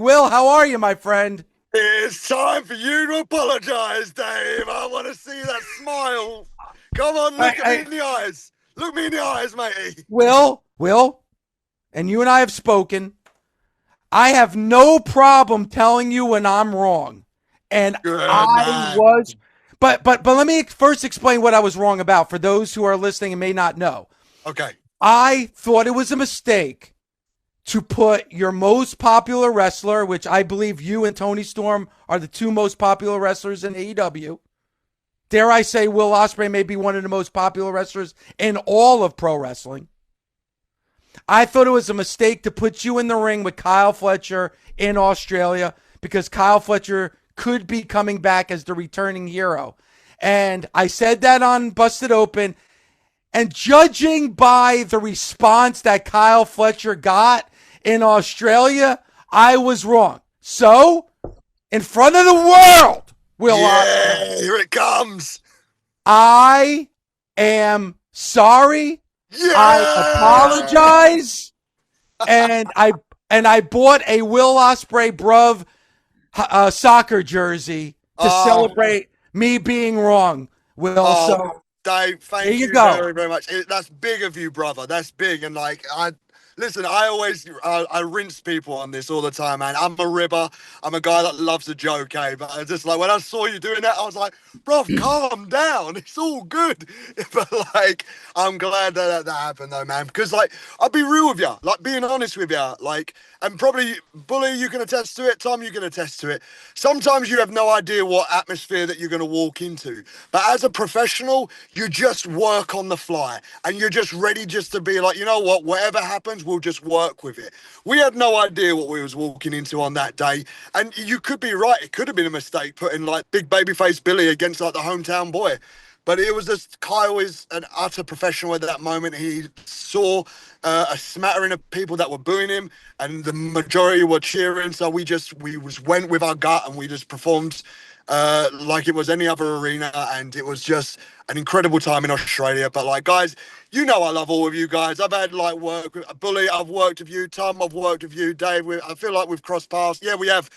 Will, how are you, my friend? It's time for you to apologize, Dave. I want to see that smile. Come on, I, look at me I, in the eyes. Look me in the eyes, matey. Will, and you and I have spoken. I have no problem telling you when I'm wrong, and Good I man. was. But let me first explain what I was wrong about for those who are listening and may not know. Okay. I thought it was a mistake to put your most popular wrestler, which I believe you and Tony Storm are the two most popular wrestlers in AEW. Dare I say, Will Ospreay may be one of the most popular wrestlers in all of pro wrestling. I thought it was a mistake to put you in the ring with Kyle Fletcher in Australia because Kyle Fletcher could be coming back as the returning hero. And I said that on Busted Open. And judging by the response that Kyle Fletcher got in Australia, I was wrong. So, in front of the world, Will Ospreay, Yeah, here it comes. I am sorry. I Yeah. apologize, and I bought a Will Ospreay Bruv soccer jersey to Oh, celebrate me being wrong. Will, oh, so Dave, here thank you you go. very, very much. That's big of you, brother. That's big. And listen, I always, I rinse people on this all the time, man. I'm a ribber. I'm a guy that loves a joke, eh? But I just like, when I saw you doing that, I was like, bro, calm down. It's all good. But like, I'm glad that happened though, man. Because like, I'll be real with you, like being honest with you, like, and probably Bully, you can attest to it. Tom, you can attest to it. Sometimes you have no idea what atmosphere that you're going to walk into. But as a professional, you just work on the fly and you're just ready just to be like, you know what, whatever happens, we'll just work with it. We had no idea what we was walking into on that day. And you could be right. It could have been a mistake putting like big babyface Billy against like the hometown boy. But it was just Kyle is an utter professional at that moment. He saw a smattering of people that were booing him, and the majority were cheering. So went with our gut, and we just performed like it was any other arena, and it was just an incredible time in Australia. But like, guys, you know I love all of you guys. I've had like work with Bully. I've worked with you, Tom. I've worked with you, Dave. I feel like we've crossed paths. Yeah, we have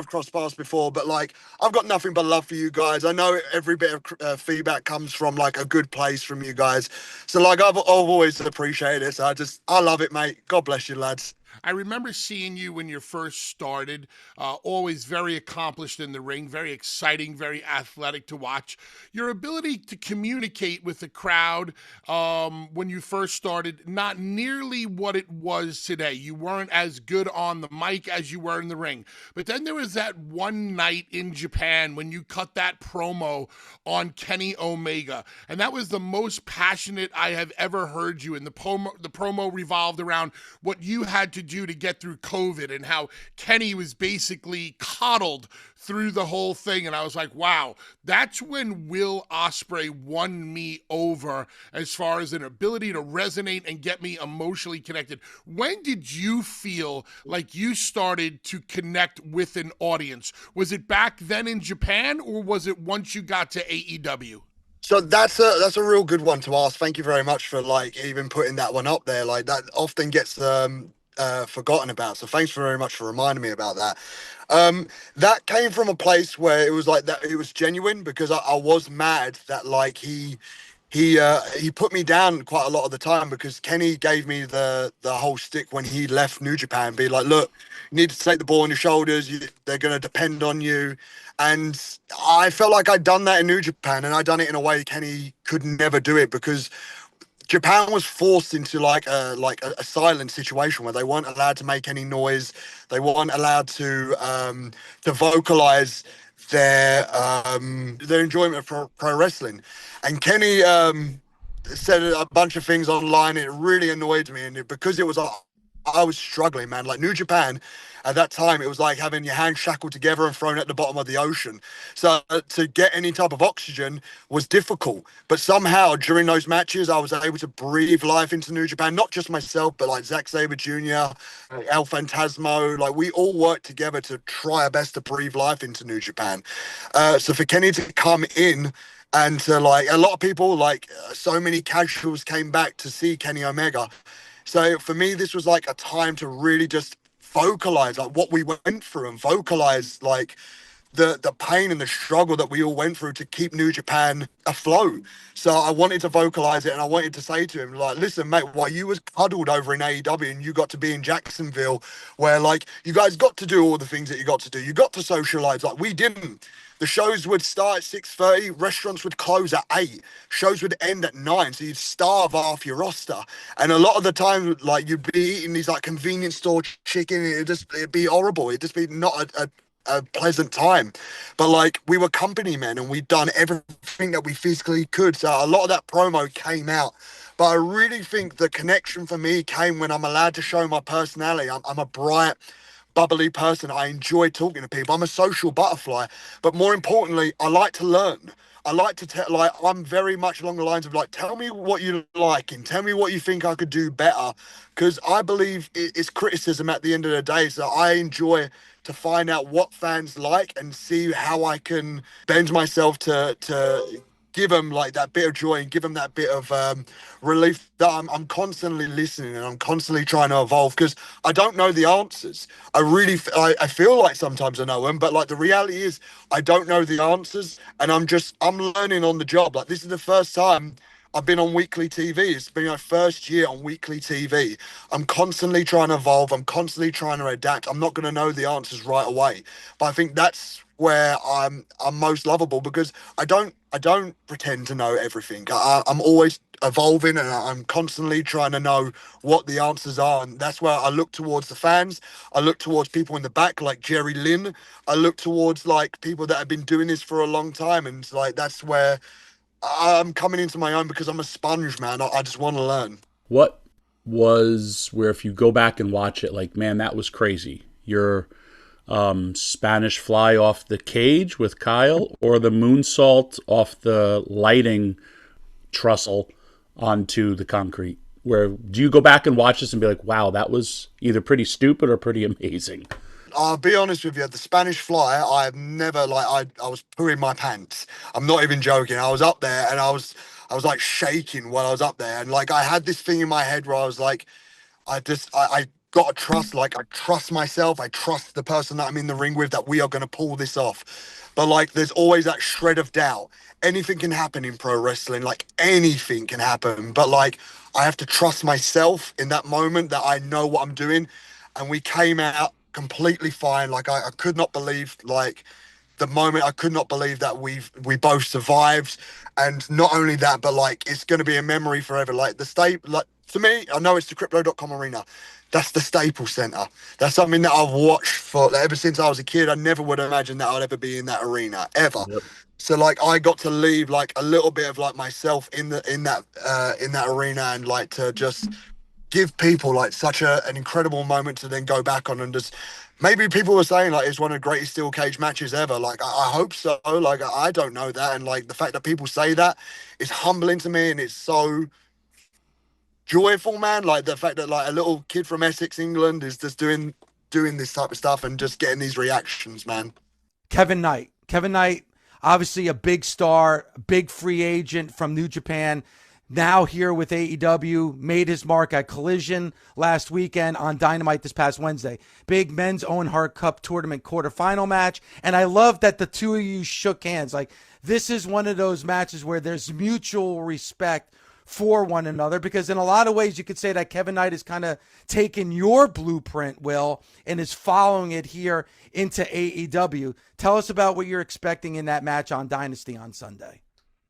crossed paths before, but like I've got nothing but love for you guys. I know every bit of feedback comes from like a good place from you guys. So like I've always appreciated it. So I love it, mate. God bless you, lads. I remember seeing you when you first started, always very accomplished in the ring, very exciting, very athletic to watch. Your ability to communicate with the crowd when you first started, not nearly what it was today. You weren't as good on the mic as you were in the ring. But then there was that one night in Japan when you cut that promo on Kenny Omega. And that was the most passionate I have ever heard you. And the promo revolved around what you had to do to get through COVID and how Kenny was basically coddled through the whole thing. And I was like, wow, that's when Will Ospreay won me over as far as an ability to resonate and get me emotionally connected. When did you feel like you started to connect with an audience? Was it back then in Japan, or was it once you got to AEW? So that's a real good one to ask. Thank you very much for like even putting that one up there. Like that often gets forgotten about. So thanks very much for reminding me about that. That came from a place where it was like that. It was genuine because I was mad that like he put me down quite a lot of the time because Kenny gave me the whole stick when he left New Japan, be like, look, you need to take the ball on your shoulders. They're gonna depend on you, and I felt like I'd done that in New Japan, and I'd done it in a way Kenny could never do it because Japan was forced into like a silent situation where they weren't allowed to make any noise. They weren't allowed to vocalize their enjoyment of pro wrestling. And Kenny said a bunch of things online. It really annoyed me, and because it was I was struggling, man. Like New Japan, at that time, it was like having your hands shackled together and thrown at the bottom of the ocean. So to get any type of oxygen was difficult. But somehow during those matches, I was able to breathe life into New Japan. Not just myself, but like Zack Sabre Jr., El Fantasmo. Like we all worked together to try our best to breathe life into New Japan. So for Kenny to come in and to like a lot of people, like so many casuals came back to see Kenny Omega. So for me, this was like a time to really just vocalize like what we went through and vocalize like the pain and the struggle that we all went through to keep New Japan afloat. So I wanted to vocalize it, and I wanted to say to him, like, listen, mate, while you was cuddled over in AEW and you got to be in Jacksonville, where like you guys got to do all the things that you got to do, you got to socialize, like we didn't. The shows would start at 6:30, restaurants would close at 8, shows would end at 9, so you'd starve half your roster. And a lot of the time, like, you'd be eating these like convenience store chicken, it'd be horrible. It'd just be not a pleasant time. But like, we were company men and we'd done everything that we physically could, so a lot of that promo came out. But I really think the connection for me came when I'm allowed to show my personality. I'm a bright, bubbly person. I enjoy talking to people. I'm a social butterfly, but more importantly, I like to learn. I like to tell, like, I'm very much along the lines of like, tell me what you like and tell me what you think I could do better, because I believe it's criticism at the end of the day. So I enjoy to find out what fans like and see how I can bend myself to give them like that bit of joy and give them that bit of relief. That I'm constantly listening and I'm constantly trying to evolve, because I don't know the answers. I feel like sometimes I know them, but like the reality is I don't know the answers, and I'm learning on the job. Like, this is the first time I've been on weekly TV. It's been my first year on weekly TV. I'm constantly trying to evolve. I'm constantly trying to adapt. I'm not going to know the answers right away, but I think that's where I'm most lovable, because I don't pretend to know everything. I'm always evolving and I'm constantly trying to know what the answers are, and that's where I look towards the fans. I look towards people in the back like Jerry Lynn. I look towards like people that have been doing this for a long time, and like that's where I'm coming into my own, because I'm a sponge, man. I just want to learn. What was where, if you go back and watch it, like, man, that was crazy? Your Spanish fly off the cage with Kyle, or the moonsault off the lighting trestle onto the concrete? Where do you go back and watch this and be like, wow, that was either pretty stupid or pretty amazing? I'll be honest with you, the Spanish fly, I've never, like, I was pooing my pants. I'm not even joking. I was up there and I was like shaking while I was up there. And like, I had this thing in my head where I was like, I got to trust, like, I trust myself. I trust the person that I'm in the ring with, that we are going to pull this off. But like, there's always that shred of doubt. Anything can happen in pro wrestling, like anything can happen. But like, I have to trust myself in that moment that I know what I'm doing. And we came out completely fine. Like, I could not believe, like, the moment. I could not believe that we both survived. And not only that, but like, it's going to be a memory forever. Like, the state, like, to me, I know it's the Crypto.com arena. That's the Staples Center. That's something that I've watched for ever since I was a kid. I never would imagine that I'd ever be in that arena ever. Yep. So like, I got to leave like a little bit of like myself in that arena, and like to just give people like such an incredible moment to then go back on, and just, maybe people were saying like it's one of the greatest steel cage matches ever. Like, I hope so. Like, I don't know that, and like the fact that people say that is humbling to me, and it's so joyful, man. Like, the fact that like a little kid from Essex, England, is just doing this type of stuff and just getting these reactions, man. Kevin Knight, obviously a big star, big free agent from New Japan, now here with AEW, made his mark at Collision last weekend, on Dynamite this past Wednesday. Big men's Owen Hart Cup tournament quarterfinal match. And I love that the two of you shook hands. Like, this is one of those matches where there's mutual respect for one another, because in a lot of ways you could say that Kevin Knight has kind of taken your blueprint, Will, and is following it here into AEW. Tell us about what you're expecting in that match on Dynasty on Sunday.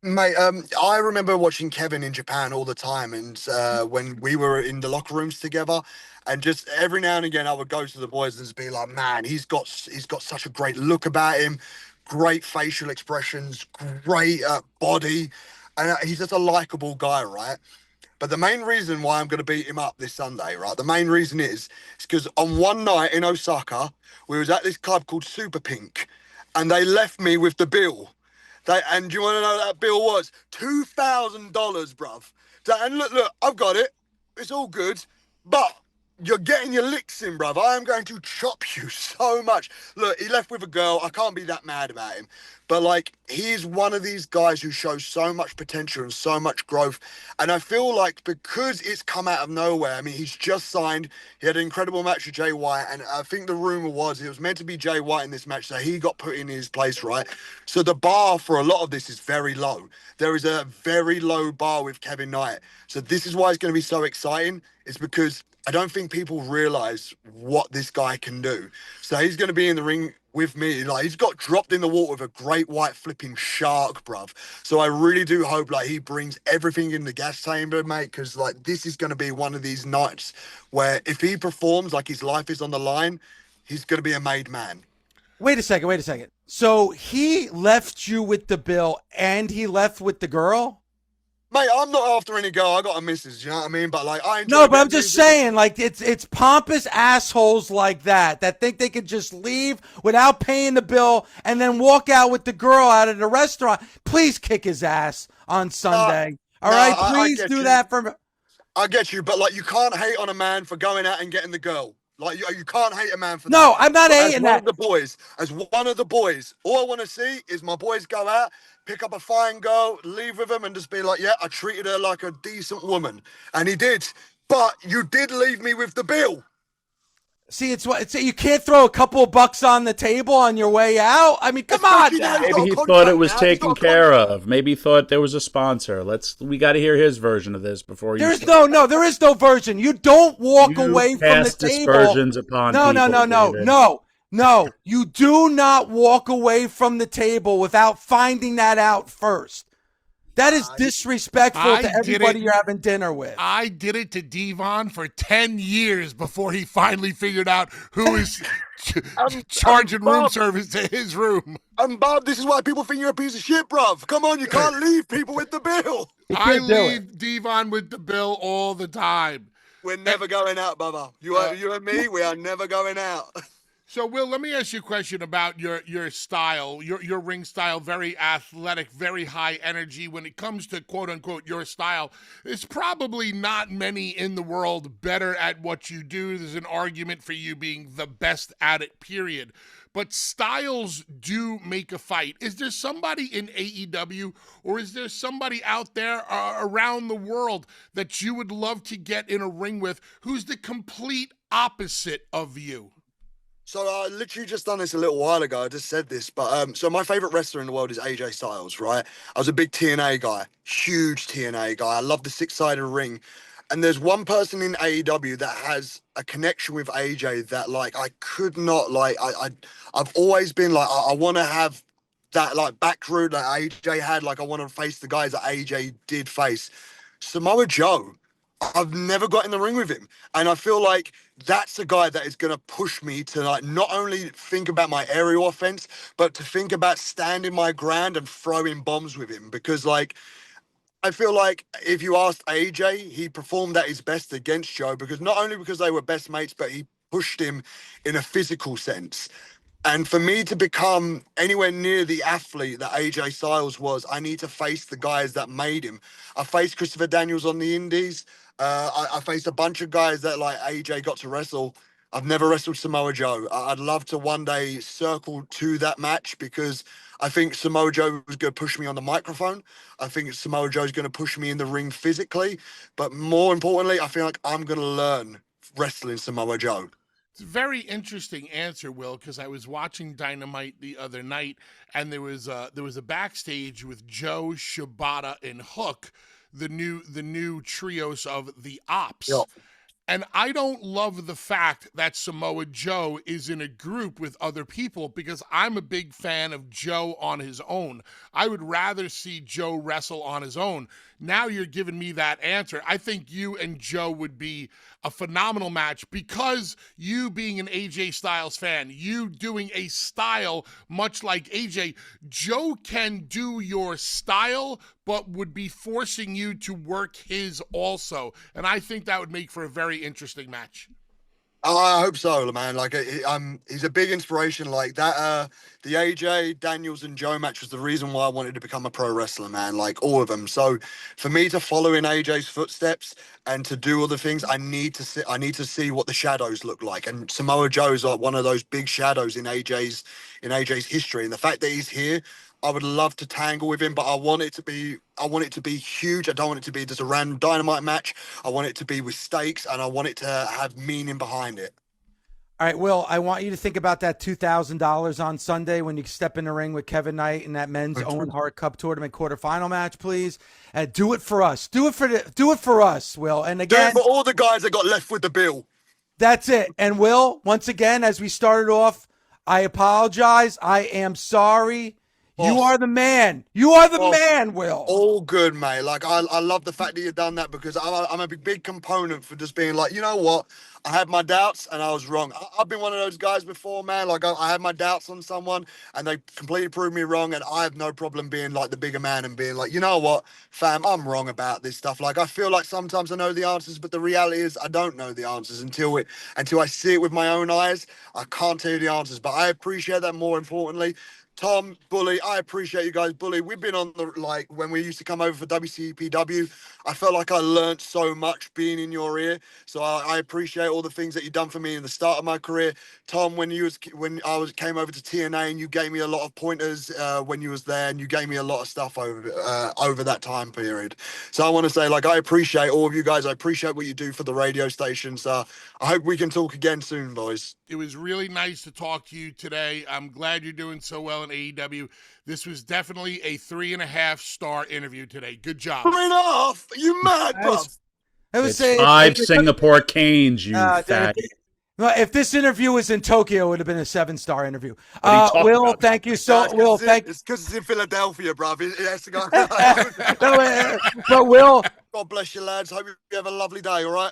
Mate, I remember watching Kevin in Japan all the time, and when we were in the locker rooms together, and just every now and again I would go to the boys and just be like, man, he's got such a great look about him, great facial expressions, great body, and he's just a likable guy, right? But the main reason why I'm going to beat him up this Sunday, right? The main reason is because on one night in Osaka, we was at this club called Super Pink, and they left me with the bill. And do you want to know what that bill was? $2,000, bruv. And look, I've got it. It's all good. But You're getting your licks in, bruv. I am going to chop you so much. Look, he left with a girl. I can't be that mad about him. But, like, he's one of these guys who shows so much potential and so much growth. And I feel like because it's come out of nowhere, I mean, he's just signed. He had an incredible match with Jay White. And I think the rumor was it was meant to be Jay White in this match. So he got put in his place, right? So the bar for a lot of this is very low. There is a very low bar with Kevin Knight. So this is why it's going to be so exciting. It's because I don't think people realize what this guy can do. So he's going to be in the ring with me. Like, he's got dropped in the water with a great white flipping shark, bruv. So I really do hope, like, he brings everything in the gas chamber, mate, because, like, this is going to be one of these nights where if he performs like his life is on the line, he's going to be a made man. Wait a second. So he left you with the bill and he left with the girl? Mate, I'm not after any girl. I got a missus, you know what I mean? But, like, I enjoy... No, but I'm just saying, like, it's pompous assholes like that think they could just leave without paying the bill and then walk out with the girl out of the restaurant. Please kick his ass on Sunday. All right? Please do that for me. I get you, but, like, you can't hate on a man for going out and getting the girl. Like, you can't hate a man for that. No, I'm not hating that. As one of the boys, all I want to see is my boys go out, pick up a fine girl, leave with them, and just be like, yeah, I treated her like a decent woman. And he did. But you did leave me with the bill. See, it's you can't throw a couple of bucks on the table on your way out. I mean, come on. Maybe he thought it was taken care of. Maybe he thought there was a sponsor. We got to hear his version of this before you. There is no version. You don't walk away from the table. Aspersions upon people, No. You do not walk away from the table without finding that out first. That is disrespectful to everybody you're having dinner with. I did it to Devon for 10 years before he finally figured out who is charging room service to his room. Bob, this is why people think you're a piece of shit, bruv. Come on, you can't leave people with the bill. I leave Devon with the bill all the time. We're never going out, Bubba. You and me, we are never going out. So, Will, let me ask you a question about your style, your ring style, very athletic, very high energy. When it comes to, quote-unquote, your style, there's probably not many in the world better at what you do. There's an argument for you being the best at it, period. But styles do make a fight. Is there somebody in AEW or is there somebody out there around the world that you would love to get in a ring with who's the complete opposite of you? So I literally just done this a little while ago. I just said this, but so my favorite wrestler in the world is AJ Styles, right? I was a big TNA guy, huge TNA guy. I love the six-sided ring. And there's one person in AEW that has a connection with AJ that, like, I could not, like, I've always been like, I want to have that, like, back route that AJ had. Like, I want to face the guys that AJ did face. Samoa Joe. I've never got in the ring with him. And I feel like that's a guy that is going to push me to, like, not only think about my aerial offense, but to think about standing my ground and throwing bombs with him. Because, like, I feel like if you asked AJ, he performed at his best against Joe because not only because they were best mates, but he pushed him in a physical sense. And for me to become anywhere near the athlete that AJ Styles was, I need to face the guys that made him. I faced Christopher Daniels on the Indies. I faced a bunch of guys that, like, AJ got to wrestle. I've never wrestled Samoa Joe. I'd love to one day circle to that match because I think Samoa Joe was going to push me on the microphone. I think Samoa Joe is going to push me in the ring physically. But more importantly, I feel like I'm going to learn wrestling Samoa Joe. It's a very interesting answer, Will, because I was watching Dynamite the other night, and there was a backstage with Joe, Shibata, and Hook, the new trios of the Ops. Yep. And I don't love the fact that Samoa Joe is in a group with other people because I'm a big fan of Joe on his own. I would rather see Joe wrestle on his own. Now you're giving me that answer. I think you and Joe would be a phenomenal match because you being an AJ Styles fan, you doing a style much like AJ, Joe can do your style, but would be forcing you to work his also. And I think that would make for a very interesting match. Oh, I hope so, man. Like, he's a big inspiration. Like that, the AJ Daniels and Joe match was the reason why I wanted to become a pro wrestler, man. Like all of them. So, for me to follow in AJ's footsteps and to do all the things, I need to see. I need to see what the shadows look like. And Samoa Joe is like one of those big shadows in AJ's history. And the fact that he's here, I would love to tangle with him, but I want it to be. I want it to be huge. I don't want it to be just a random dynamite match. I want it to be with stakes, and I want it to have meaning behind it. All right, Will, I want you to think about that $2,000 on Sunday when you step in the ring with Kevin Knight in that men's Owen Hart Cup Tournament quarterfinal match, please. And do it for us. Do it for us, Will. And Do again, it for all the guys that got left with the bill. that's it. And Will, once again, as we started off, I apologize. I am sorry. You Boss. are the man. You are the Boss. man, Will. All good, mate. Like I love the fact that you've done that because I'm a big component for just being like, you know what? I had my doubts and I was wrong. I've been one of those guys before, man. Like I had my doubts on someone and they completely proved me wrong. And I have no problem being like the bigger man and being like, you know what, fam, I'm wrong about this stuff. Like I feel like sometimes I know the answers, but the reality is I don't know the answers until I see it with my own eyes. I can't tell you the answers, but I appreciate that more importantly. Tom, Bully, I appreciate you guys. Bully, we've been on the, like, when we used to come over for WCPW, I felt like I learned so much being in your ear. So I appreciate all the things that you've done for me in the start of my career. Tom, when came over to TNA and you gave me a lot of pointers when you was there and you gave me a lot of stuff over that time period. So I want to say, like, I appreciate all of you guys. I appreciate what you do for the radio station. So I hope we can talk again soon, boys. It was really nice to talk to you today. I'm glad you're doing so well in AEW. This was definitely a 3.5-star interview today. Good job. 3.5? You mad, bro? I would It's say 5 Singapore canes, you fat. If this interview was in Tokyo, it would have been a 7-star interview. What are you talking Will, about? thank you so. Will, thank. It's because it's in Philadelphia, bro. It has to go. But Will, God bless you, lads. Hope you have a lovely day. All right.